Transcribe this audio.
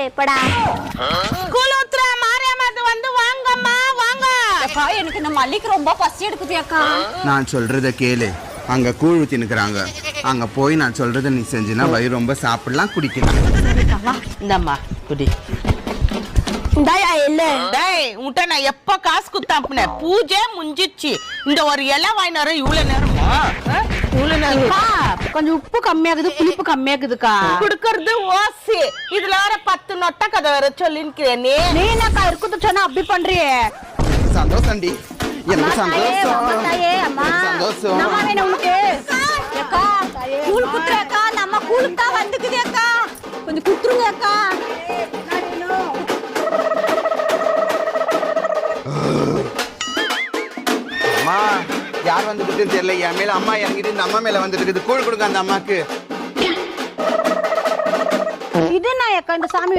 எப்படா குளுத்ரா மாரியம்மாது வந்து வாங்கம்மா வாங்க. அக்கா எனக்கு இந்த மல்லிக்கு ரொம்ப பசி எடுக்குது அக்கா. நான் சொல்றத கேளு. அங்க கூழ் ஊத்தி நிக்கிறாங்க. அங்க போய் நான் சொல்றத நீ செஞ்சினா வயிறு ரொம்ப சாப்பிடலாம் குடிக்கலாம். இந்தம்மா குடி. இந்தாயா இல்ல டேய் உன்ட்ட நான் எப்ப காசு குத்தாப்புன பூஜை முஞ்சிச்சு. இந்த ஒரு இலை வாங்கினார இவ்வளவு நேரமா? இவ்வளவு நேரம் கொஞ்சம் உப்பு கம்மியாகுது புளிப்பு கம்மியாகுதுக்கா. குடுக்கறது ஓசி. இதுல வர 10 நொட்ட கதை வர சொல்லிருக்கிறேன். நீ என்னக்கா இருக்குது சொன்னா அப்படி பண்றியே? சந்தோஷம்டி. எனக்கு சந்தோஷம். அம்மா சந்தோஷம். நம்ம வேணும் உனக்கு. அக்கா கூழ் குத்துற அக்கா. நம்ம கூழுக்கு தான் வந்துக்குது அக்கா. கொஞ்சம் குத்துருங்க அக்கா. அம்மா யார் வந்துட்டுன்னு தெரியல. என் மேல அம்மா இறங்கிட்டு இந்த அம்மா மேல வந்துட்டு இருக்குது. கூழ் கொடுங்க அந்த அம்மாக்கு. இது நான் அக்கா இந்த சாமி